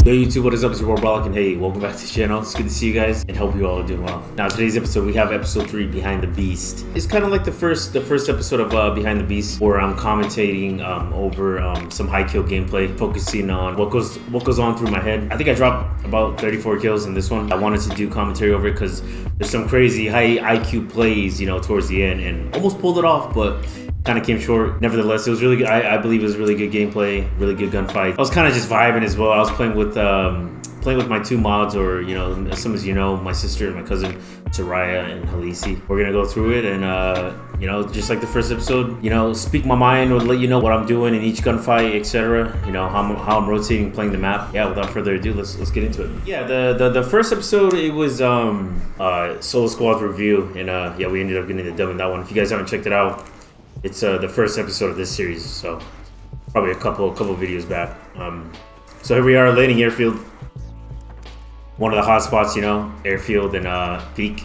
Yo YouTube, what is up? It's your boy Braalik, and hey, welcome back to the channel. It's good to see you guys and hope you all are doing well. Now today's episode, we have episode 3, Behind the Beast. It's kind of like the first episode of Behind the Beast, where I'm commentating over some high kill gameplay, focusing on what goes on through my head. I think I dropped about 34 kills in this one. I wanted to do commentary over it because there's some crazy high IQ plays, you know, towards the end, and almost pulled it off, but kind of came short. Nevertheless, it was really good. I believe it was really good gameplay, really good gunfight. I was kind of just vibing as well. I was playing with my two mods, or you know, some as you know, my sister and my cousin Soraya and Halisi. We're gonna go through it and you know, just like the first episode, you know, speak my mind or let you know what I'm doing in each gunfight, etc. You know, how I'm rotating, playing the map. Yeah, without further ado, let's get into it. Yeah, the first episode, it was Solo Squad review, and yeah, we ended up getting the dub in that one. If you guys haven't checked it out, it's the first episode of this series, so probably a couple videos back. So here we are, landing airfield. One of the hot spots, you know, airfield and peak,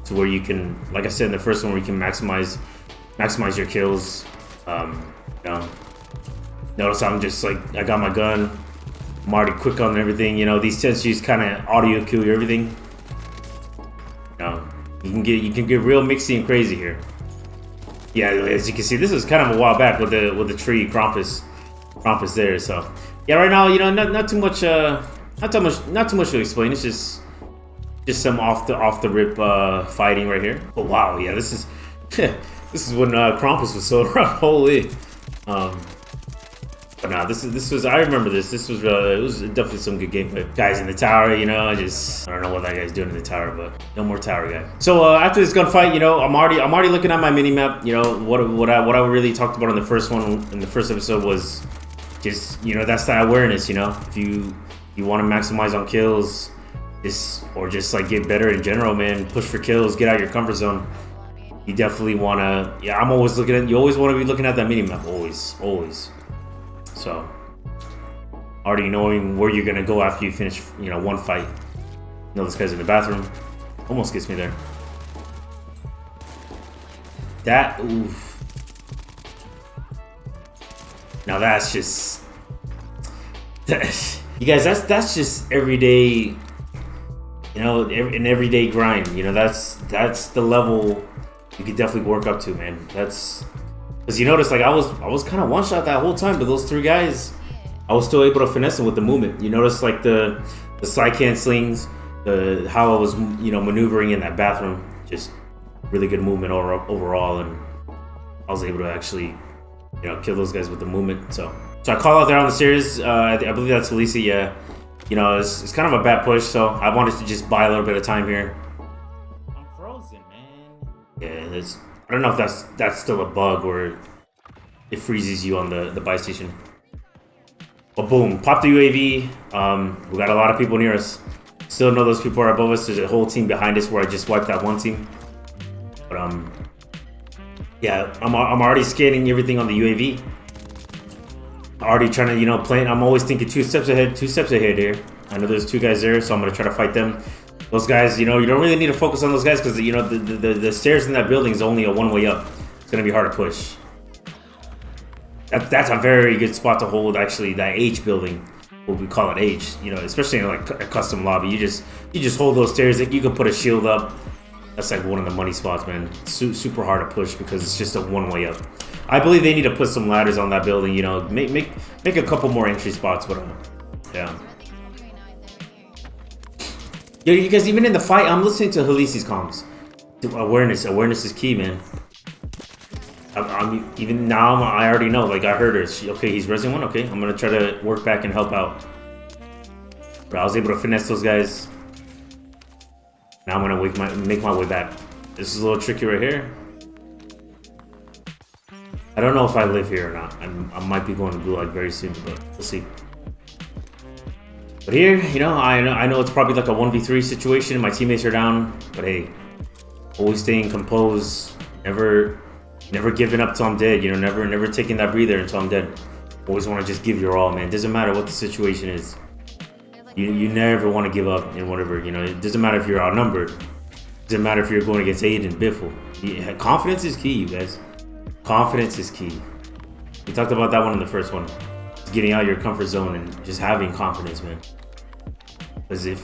to where you can, like I said in the first one, where you can maximize your kills. You know, notice I'm just like, I got my gun. I'm already quick on everything. You know, these tensions kind of audio kill you everything. You know, you can get real mixy and crazy here. Yeah, as you can see, this was kind of a while back with the tree Krampus there. So yeah, right now, you know, not too much to explain. It's just some off the rip fighting right here. But wow, yeah, this is this is when Krampus was so rough. Holy. But nah, this was, I remember this. This was it was definitely some good gameplay. Guys in the tower, you know, I don't know what that guy's doing in the tower, but no more tower guy. So after this gunfight, you know, I'm already looking at my mini map. You know, what I really talked about in the first episode was just, you know, that's the awareness. You know, if you want to maximize on kills, or just like get better in general, man, push for kills, get out of your comfort zone. You definitely want to. Yeah, I'm always looking at. You always want to be looking at that mini map, always. So, already knowing where you're gonna go after you finish, you know, one fight. You know, this guy's in the bathroom. Almost gets me there. That, oof. Now that's just, you guys, that's just everyday, you know, an everyday grind. You know, that's the level you could definitely work up to, man. That's. Because you notice, like, I was kind of one-shot that whole time, but those three guys, I was still able to finesse them with the movement. You notice, like, the side cancelings, how I was, you know, maneuvering in that bathroom. Just really good movement overall, and I was able to actually, you know, kill those guys with the movement. So I call out there on the series. I believe that's Alicia. Yeah, you know, it's kind of a bad push, so I wanted to just buy a little bit of time here. I'm frozen, man. Yeah, I don't know if that's still a bug or it freezes you on the buy station. But boom, pop the UAV. We got a lot of people near us. Still know those people are above us. There's a whole team behind us where I just wiped that one team. But yeah, I'm already scanning everything on the UAV. Already trying to, you know, plan. I'm always thinking two steps ahead here. I know there's two guys there, so I'm gonna try to fight them. Those guys, you know, you don't really need to focus on those guys because, you know, the stairs in that building is only a one-way up. It's going to be hard to push. That's a very good spot to hold, actually, that H building. What we call it H, you know, especially in like a custom lobby. You just hold those stairs. You can put a shield up. That's like one of the money spots, man. Super hard to push because it's just a one-way up. I believe they need to put some ladders on that building, you know, make a couple more entry spots, but yeah. Yo, you guys, even in the fight, I'm listening to Halisi's comms. Awareness is key, man. I'm even now, I already know. Like, I heard her. Okay, he's resing one. Okay, I'm gonna try to work back and help out. But I was able to finesse those guys. Now I'm gonna make my way back. This is a little tricky right here. I don't know if I live here or not. I might be going to Gulag very soon, but we'll see. But here, you know, I know it's probably like a 1v3 situation. My teammates are down, but hey, always staying composed, never giving up till I'm dead. You know, never taking that breather until I'm dead. Always want to just give your all, man. Doesn't matter what the situation is. You never want to give up in whatever. You know, it doesn't matter if you're outnumbered. It doesn't matter if you're going against Aiden, Biffle. Yeah, confidence is key, you guys. Confidence is key. We talked about that one in the first one. getting out of your comfort zone and just having confidence, man. Because if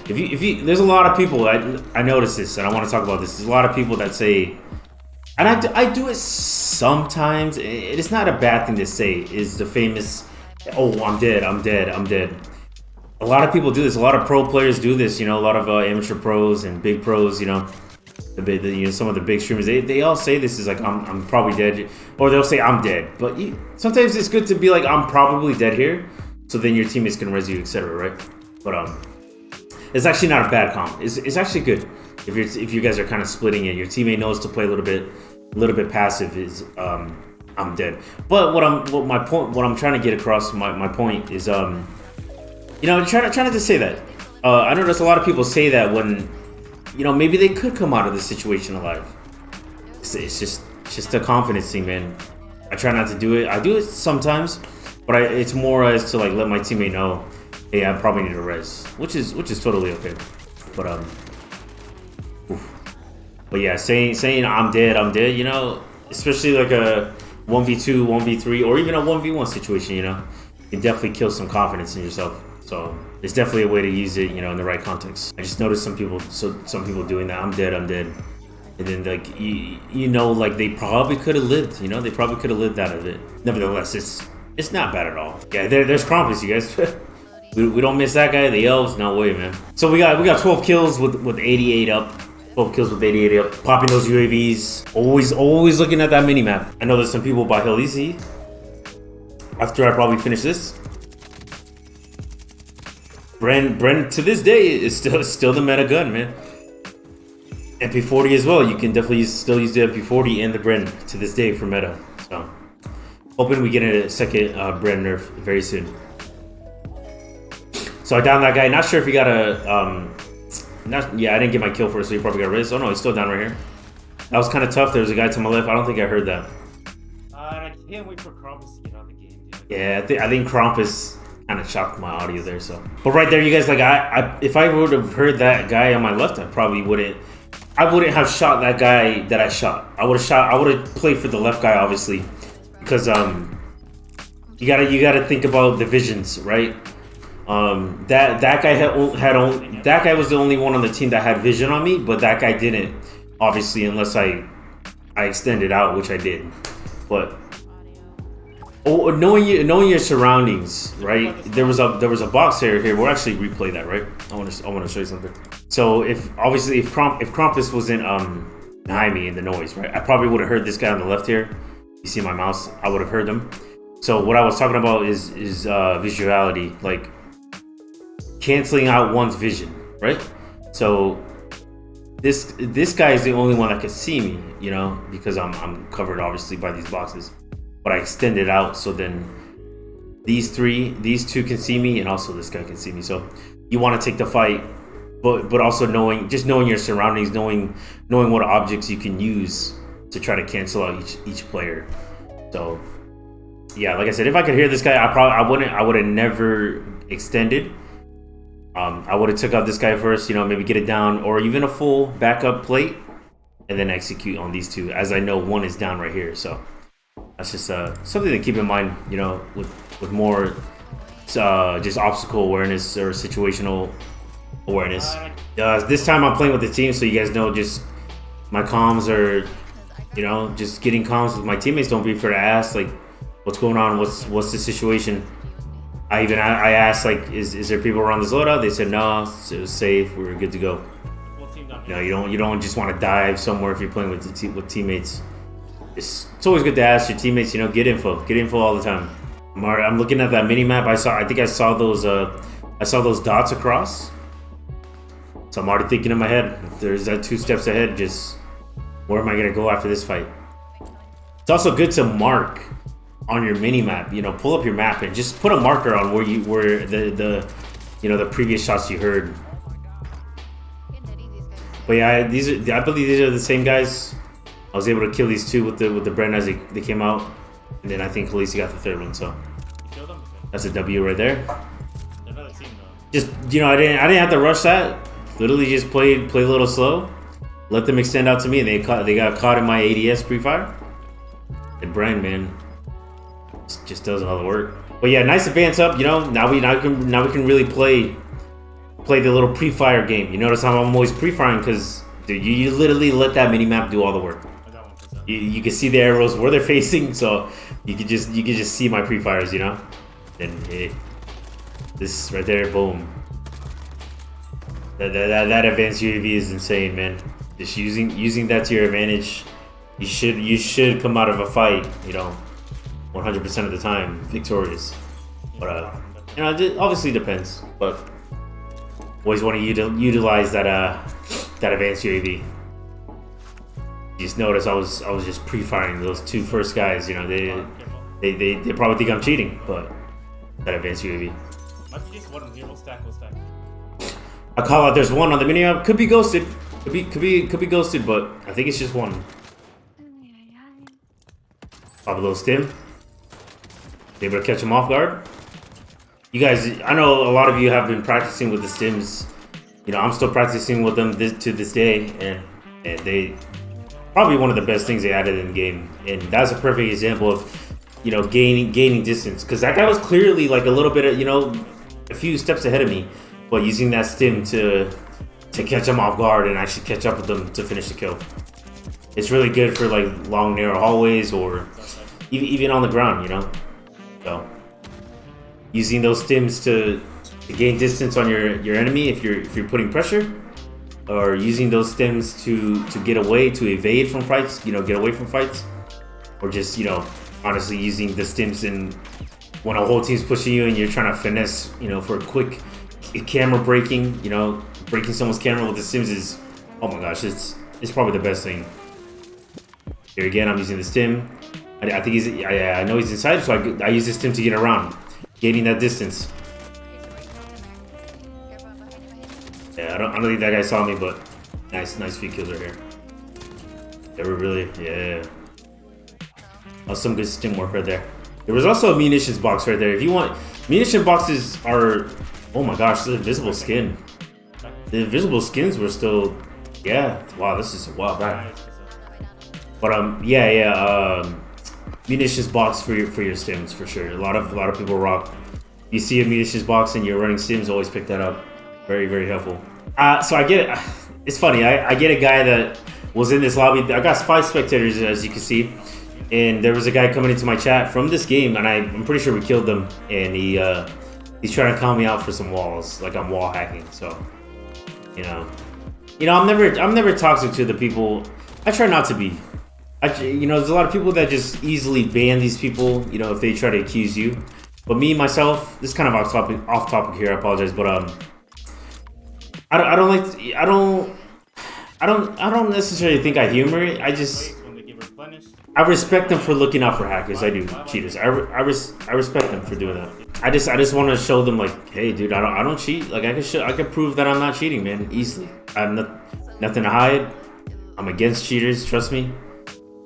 you, there's a lot of people, I notice this, and I want to talk about this. There's a lot of people that say, and I do it sometimes. It's not a bad thing to say. Is the famous, oh, I'm dead. A lot of people do this. A lot of pro players do this. You know, a lot of amateur pros and big pros. You know, some of the big streamers. They all say this is like I'm probably dead, or they'll say I'm dead. But sometimes it's good to be like I'm probably dead here, so then your teammates can res you, etc. Right? But it's actually not a bad comp. It's actually good if you guys are kind of splitting it. Your teammate knows to play a little bit passive. Is I'm dead. But what I'm trying to get across, my point is you know, try not to say that. I know there's a lot of people say that when, you know, maybe they could come out of this situation alive. It's just a confidence thing, man. I try not to do it. I do it sometimes, but it's more as to like let my teammate know, hey, I probably need a res, which is totally okay. But but yeah, saying I'm dead, you know, especially like a 1v2, 1v3, or even a 1v1 situation, you know, you can definitely kill some confidence in yourself. So it's definitely a way to use it, you know, in the right context. I just noticed some people doing that. I'm dead, and then like you know, like they probably could have lived, you know, they probably could have lived out of it. Nevertheless, it's not bad at all. Yeah, there's Krampus, you guys. we don't miss that guy. The elves, no way, man. So we got 12 kills with 88 up. 12 kills with 88 up. Popping those UAVs. Always looking at that mini map. I know there's some people by Hill Easy. After I probably finish this. Bren to this day is still the meta gun, man. MP40 as well. You can definitely still use the MP40 and the Bren to this day for meta. So hoping we get a second Bren nerf very soon. So I downed that guy. Not sure if he got a yeah, I didn't get my kill first, so he probably got res. Oh no, he's still down right here. That was kind of tough. There was a guy to my left. I don't think I heard that. I can't wait for Krampus to get on the game, dude. Yeah, I think Krampus kind of chopped my audio there. So, but right there, you guys, like if I would have heard that guy on my left, I probably wouldn't. I wouldn't have shot that guy that I shot. I would have played for the left guy, obviously, because you gotta think about the visions, right? That guy was the only one on the team that had vision on me, but that guy didn't, obviously, unless I extended out, which I did. But knowing your surroundings, right? There was a box here. We'll actually replay that, right? I want to show you something. So if Krampus wasn't behind me in the noise, right? I probably would have heard this guy on the left here. You see my mouse? I would have heard them. So what I was talking about is visuality, like canceling out one's vision, right? So this guy is the only one that can see me, you know, because I'm covered obviously by these boxes. But I extended out, so then these two can see me, and also this guy can see me. So you want to take the fight, but also knowing your surroundings, knowing what objects you can use to try to cancel out each player. So yeah, like I said, if I could hear this guy, I would have never extended. I would have took out this guy first, you know, maybe get it down, or even a full backup plate, and then execute on these two, as I know one is down right here. So that's just something to keep in mind, you know, with more just obstacle awareness or situational awareness. This time I'm playing with the team, so you guys know, just my comms are, you know, just getting comms with my teammates. Don't be afraid to ask, like, what's going on, what's the situation. I asked, like, is there people around this loadout? They said no, it was safe, we were good to go. You know, you don't just want to dive somewhere if you're playing with teammates. It's always good to ask your teammates, you know, get info all the time. I'm looking at that mini map. I think I saw those dots across. So I'm already thinking in my head, if there's that 2 steps ahead, just where am I gonna go after this fight? It's also good to mark on your mini map, you know, pull up your map and just put a marker on where the you know, the previous shots you heard. But yeah, I believe these are the same guys. I was able to kill these two with the Bren as they came out, and then I think Khaleesi got the third one. So that's a W right there. Another team though. Just, you know, I didn't have to rush that. Literally just play a little slow, let them extend out to me, and they got caught in my ADS pre-fire. And Bren, man, just does all the work. But yeah, nice advance up. You know, now we can really play the little pre-fire game. You notice how I'm always pre-firing because you literally let that mini map do all the work. You can see the arrows where they're facing, so you can just see my pre-fires. You know, and this right there, boom. That advanced UAV is insane, man. Just using that to your advantage. You should come out of a fight, you know, 100% of the time victorious. But you know, it obviously depends. But always want to utilize that advanced UAV. You just notice I was just pre-firing those two first guys. You know, they probably think I'm cheating, but that advanced UAV. I call out there's one on the mini map. Could be ghosted. Could be ghosted, but I think it's just one. Pop a little stim. Able to catch him off guard. You guys, I know a lot of you have been practicing with the stims. You know, I'm still practicing with them to this day, and they probably one of the best things they added in the game. And that's a perfect example of, you know, gaining distance. Because that guy was clearly like a little bit of, you know, a few steps ahead of me, but using that stim to catch him off guard and actually catch up with them to finish the kill. It's really good for like long narrow hallways or even on the ground, you know. So using those stims to gain distance on your enemy if you're putting pressure, or using those stims to get away, to evade from fights, you know, get away from fights, or just, you know, honestly using the stims in when a whole team's pushing you and you're trying to finesse, you know, for a quick camera breaking, you know, breaking someone's camera with the stims is, oh my gosh, it's probably the best thing. Here again, I'm using the stim. I think I know he's inside, so I use the stim to get around, gaining that distance. Yeah, I don't think that guy saw me, but nice few kills right here. They were really, yeah. That's some good stim work right there. There was also a munitions box right there. If you want, munition boxes are, oh my gosh, the invisible skin. The invisible skins were still, yeah. Wow, this is a while back. But munitions box for your stims for sure. A lot of people rock. You see a munitions box and you're running stims, always pick that up. Very helpful. So I get it. It's funny. I get a guy that was in this lobby. I got 5 spectators, as you can see, and there was a guy coming into my chat from this game, and I'm pretty sure we killed him. And he's trying to call me out for some walls, like I'm wall hacking. So, you know, I'm never toxic to the people. I try not to be. You know, there's a lot of people that just easily ban these people, you know, if they try to accuse you. But me, myself, this is kind of off topic here, I apologize, but I don't necessarily think I humor it. I respect them for looking out for hackers. I do, cheaters. I respect them for doing that. I just want to show them, like, hey, dude, I don't cheat. Like, I can prove that I'm not cheating, man, easily. I have nothing to hide. I'm against cheaters, trust me.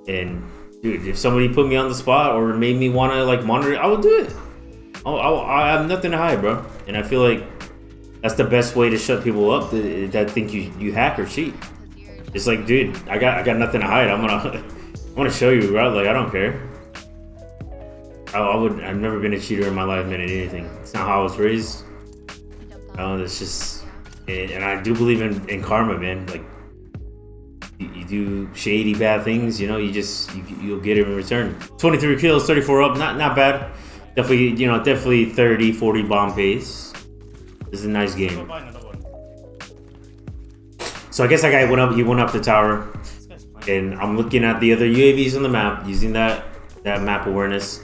And dude, if somebody put me on the spot or made me want to like monitor it, I would do it. I have nothing to hide, bro. And I feel like that's the best way to shut people up that think you hack or cheat. It's like, dude, I got nothing to hide. I'm gonna show you, bro. Like, I don't care. I've never been a cheater in my life, man, in anything. It's not how I was raised. It's just, and I do believe in karma, man. Like, you do shady bad things, you know, you'll get it in return. 23 kills, 34 up, not bad. Definitely 30, 40 bomb pace. This is a nice game. So I guess that guy went up the tower, and I'm looking at the other UAVs on the map, using that map awareness,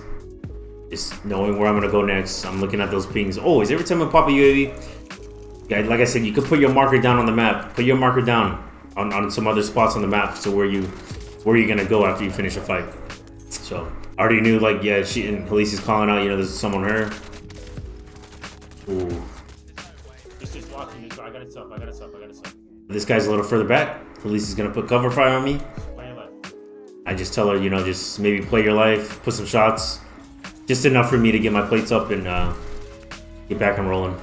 just knowing where I'm gonna go next. I'm looking at those pings. Always, every time I pop a UAV, like I said, you could put your marker down on the map. Put your marker down on some other spots on the map, so where you're gonna go after you finish a fight. So I already knew, like, yeah, police is calling out, you know, there's someone here. Ooh. Just watching me, so I got it up. This guy's a little further back. Police is gonna put cover fire on me. I just tell her, you know, just maybe play your life, put some shots, just enough for me to get my plates up and get back and rolling.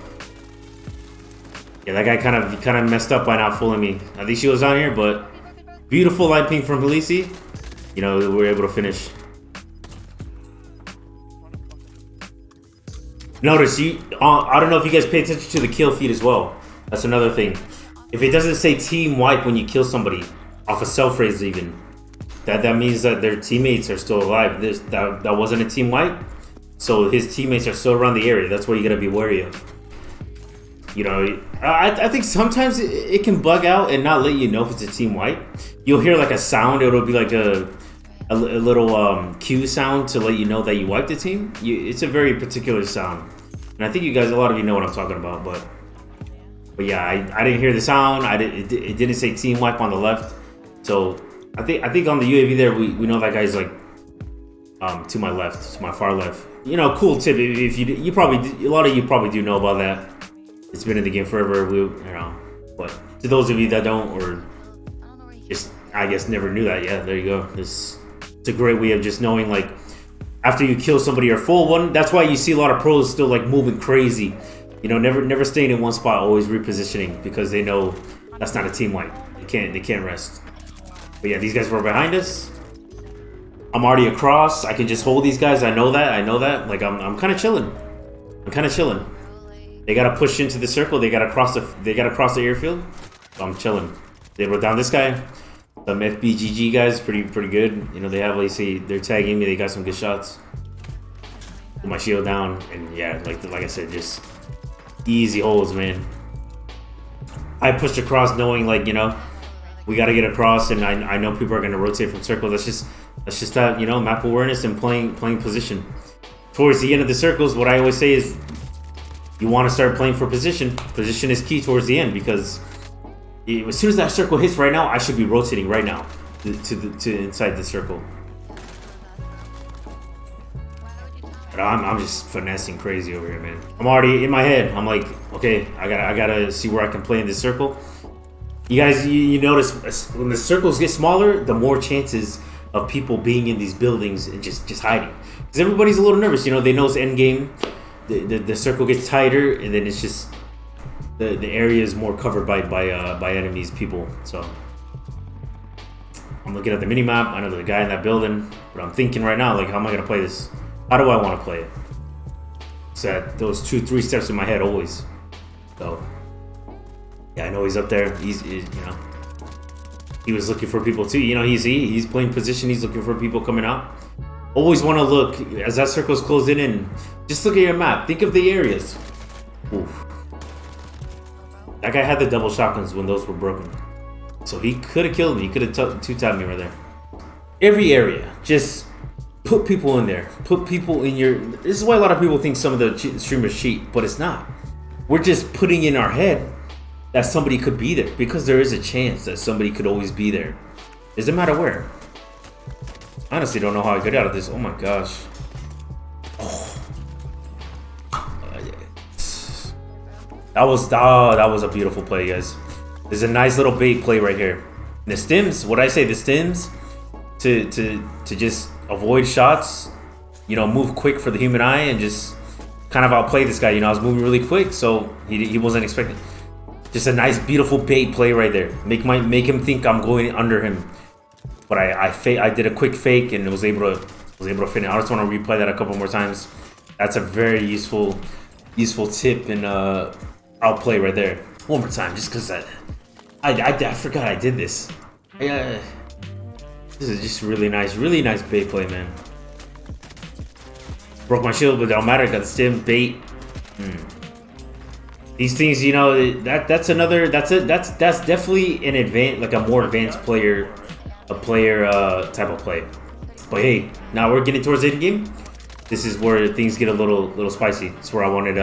Yeah, that guy kind of messed up by not fooling me. I think she was on here, but beautiful light ping from Khaleesi. You know, we were able to finish. Notice I don't know if you guys pay attention to the kill feed as well. That's another thing. If it doesn't say team wipe when you kill somebody off a self raise, even that means that their teammates are still alive. That wasn't a team wipe, so his teammates are still around the area. That's what you gotta be wary of. You know, I think sometimes it can bug out and not let you know if it's a team wipe. You'll hear like a sound. It'll be like a little cue sound to let you know that you wiped the team. It's a very particular sound, and I think a lot of you know what I'm talking about. But yeah, I didn't hear the sound. It didn't say team wipe on the left, so I think on the UAV there we know that guy's like to my left, to my far left. You know, cool tip. If you probably a lot of you probably do know about that. It's been in the game forever. But to those of you that don't, or just I guess never knew that, yeah, there you go. It's a great way of just knowing, like, after you kill somebody or full one. That's why you see a lot of pros still like moving crazy. You know, never staying in one spot, always repositioning, because they know that's not a team wipe. They can't rest. But yeah, these guys were behind us. I'm already across. I can just hold these guys. I know that. Like I'm kind of chilling. They gotta push into the circle. They gotta cross the airfield. So I'm chilling. They wrote down this guy. Some FBGG guys, pretty good. You know, they have, like, say, they're tagging me. They got some good shots. Put my shield down, and yeah, like I said, just easy holds, man. I pushed across, knowing, like, you know, we gotta get across, and I know people are gonna rotate from circle. That's just that, you know, map awareness and playing position. Towards the end of the circles, what I always say is, you want to start playing for position. Position is key towards the end, because as soon as that circle hits right now, I should be rotating right now to inside the circle. But I'm just finessing crazy over here, man. I'm already in my head. I'm like, okay, I gotta see where I can play in this circle. You guys, you notice when the circles get smaller, the more chances of people being in these buildings and just hiding. Because everybody's a little nervous. You know, they know it's end game. The circle gets tighter, and then it's just the area is more covered by enemies, people. So I'm looking at the mini map. I know there's a guy in that building, but I'm thinking right now, like, how am I gonna play this? How do I want to play it? It's at those 2-3 steps in my head always. So yeah, I know he's up there. He's you know, he was looking for people too. You know, he's playing position. He's looking for people coming out. Always want to look as that circle's closing in. Just look at your map. Think of the areas. Oof. That guy had the double shotguns when those were broken, so he could have killed me. He could have two-tapped me right there. Every area, just put people in there. Put people in your. This is why a lot of people think some of the streamers cheat, but it's not. We're just putting in our head that somebody could be there, because there is a chance that somebody could always be there. Doesn't matter where. Honestly, don't know how I get out of this. Oh my gosh. That was a beautiful play, guys. There's a nice little bait play right here. And the stims, what I say, the stims to just avoid shots, you know, move quick for the human eye, and just kind of outplay this guy. You know, I was moving really quick, so he wasn't expecting. Just a nice, beautiful bait play right there. Make him think I'm going under him. But I did a quick fake and was able to finish. I just want to replay that a couple more times. That's a very useful tip and outplay right there. One more time, just because I forgot I did this. This is just really nice bait play, man. Broke my shield, but it don't matter. Got the stim bait. These things, you know, that's definitely an advanced, like a more advanced player type of play. But hey, now we're getting towards the end game. This is where things get a little spicy. It's where I wanted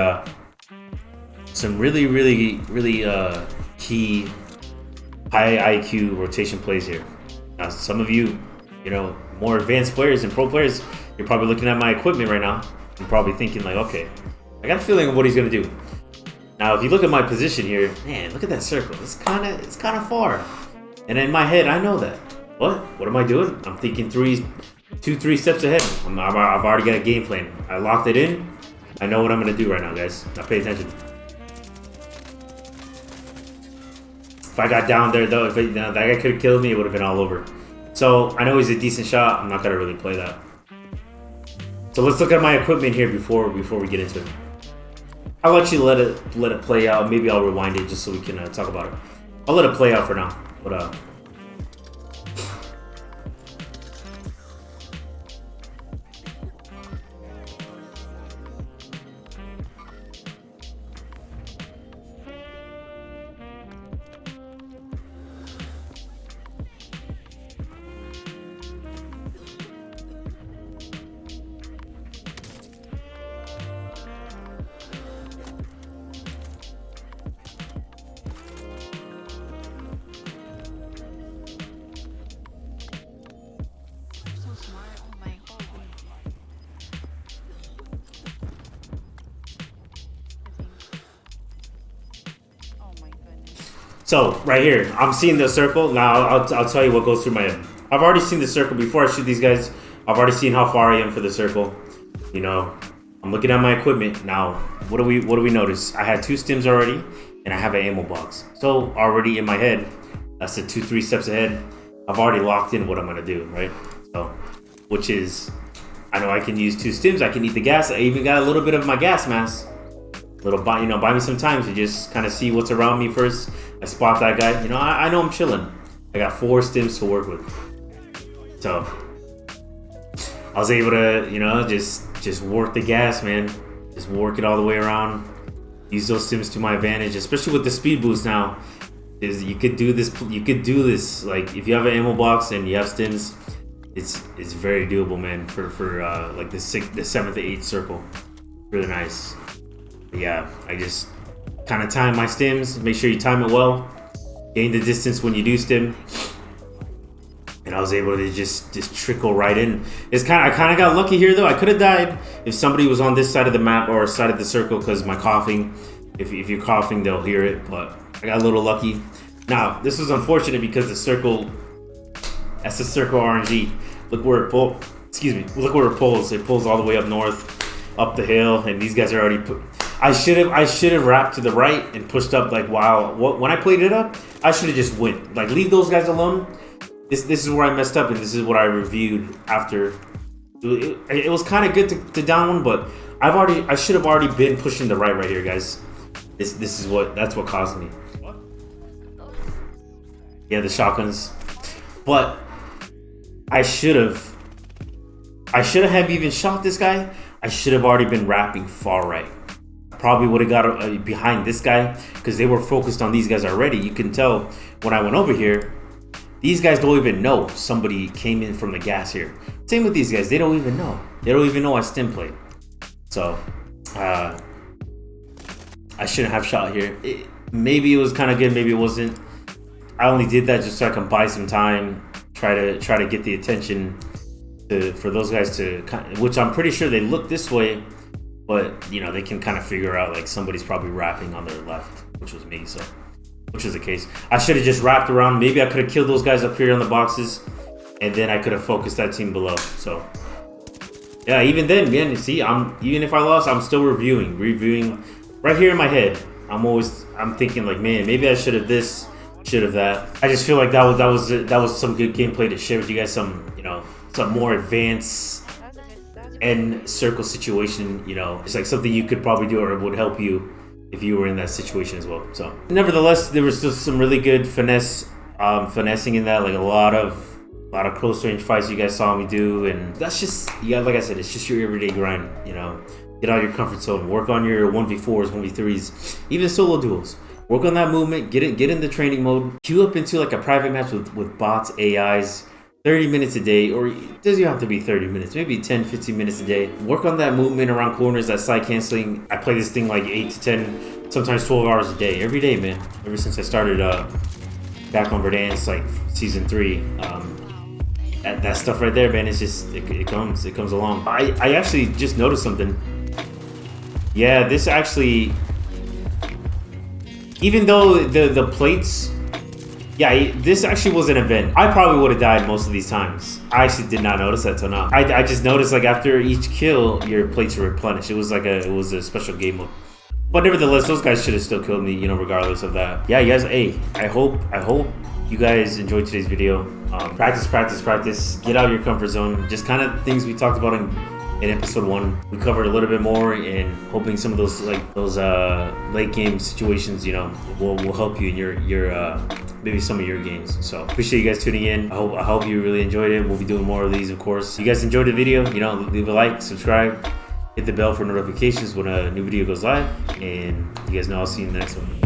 some really key high IQ rotation plays here. Now, some of you, you know, more advanced players and pro players, you're probably looking at my equipment right now and probably thinking like, okay, I got a feeling of what he's gonna do. Now, if you look at my position here, man, look at that circle. It's kind of far. And in my head, I know that. What am I doing? I'm thinking 2-3 steps ahead. I've already got a game plan. I locked it in. I know what I'm gonna do right now, guys. Now pay attention. If I got down there though, that guy could have killed me, it would have been all over. So I know he's a decent shot. I'm not gonna really play that. So let's look at my equipment here before we get into it. I'll let you let it play out. Maybe I'll rewind it just so we can talk about it. I'll let it play out for now. But so right here, I'm seeing the circle. Now I'll tell you what goes through my head. I've already seen the circle before I shoot these guys. I've already seen how far I am for the circle. You know, I'm looking at my equipment now. What do we notice? I had 2 stims already, and I have an ammo box. So already in my head, that's the 2-3 steps ahead. I've already locked in what I'm gonna do, right? So, which is, I know I can use 2 stims. I can eat the gas. I even got a little bit of my gas mask. Buy me some time to just kind of see what's around me first. I spot that guy. You know, I know I'm chilling. I got 4 stims to work with. So I was able to, you know, just work the gas, man. Just work it all the way around. Use those stims to my advantage, especially with the speed boost now. Is you could do this. You could do this. Like if you have an ammo box and you have stims, it's very doable, man. For like the 7th to 8th circle, really nice. But yeah, I just kind of time my stims. Make sure you time it well. Gain the distance when you do stim. And I was able to just trickle right in. I kind of got lucky here though. I could have died if somebody was on this side of the map or side of the circle because my coughing. If you're coughing, they'll hear it. But I got a little lucky. Now this was unfortunate because the circle. That's the circle RNG. Look where it pulls. Excuse me. Look where it pulls. It pulls all the way up north, up the hill, and these guys are already put. I should have wrapped to the right and pushed up like wow. When I played it up, I should have just went like leave those guys alone. This is where I messed up, and this is what I reviewed after. It was kind of good to down one, but I should have already been pushing the right here, guys. That's what caused me. Yeah, the shotguns, but I should have even shot this guy. I should have already been wrapping far right. Probably would have got behind this guy because they were focused on these guys already. You can tell when I went over here, these guys don't even know somebody came in from the gas here. Same with these guys, they don't even know. They don't even know I stim played. So I shouldn't have shot here. Maybe it was kind of good, maybe it wasn't. I only did that just so I can buy some time, try to get the attention for those guys to, which I'm pretty sure they look this way. But, you know, they can kind of figure out, like, somebody's probably wrapping on their left, which was me, so, which is the case. I should have just wrapped around. Maybe I could have killed those guys up here on the boxes, and then I could have focused that team below, so. Yeah, even then, man, you see, even if I lost, I'm still reviewing. Right here in my head, I'm thinking, like, man, maybe I should have this, should have that. I just feel like that was some good gameplay to share with you guys, some more advanced end circle situation, you know, it's like something you could probably do or it would help you if you were in that situation as well. So nevertheless, there was still some really good finessing in that, like a lot of close range fights you guys saw me do, and that's just, yeah, like I said, it's just your everyday grind, you know. Get out of your comfort zone, work on your 1v4s, 1v3s, even solo duels. Work on that movement, get in the training mode, queue up into like a private match with bots, AIs, 30 minutes a day, or it doesn't have to be 30 minutes, maybe 10, 15 minutes a day. Work on that movement around corners, that side canceling. I play this thing like 8 to 10, sometimes 12 hours a day, every day, man. Ever since I started back on Verdansk, like season 3. That stuff right there, man, it's just, it comes along. I actually just noticed something. Yeah, this actually, even though the plates, yeah, this actually was an event. I probably would have died most of these times. I actually did not notice that till now. I just noticed like after each kill, your plates were replenished. It was a special game mode. But nevertheless, those guys should have still killed me, you know, regardless of that. Yeah, you guys, hey, I hope you guys enjoyed today's video. Practice. Get out of your comfort zone. Just kind of things we talked about in episode 1. We covered a little bit more, and hoping some of those late game situations, you know, will help you in your maybe some of your games. So appreciate you guys tuning in. I hope you really enjoyed it. We'll be doing more of these, of course. If you guys enjoyed the video, you know, leave a like, subscribe, hit the bell for notifications when a new video goes live, and you guys know I'll see you in the next one.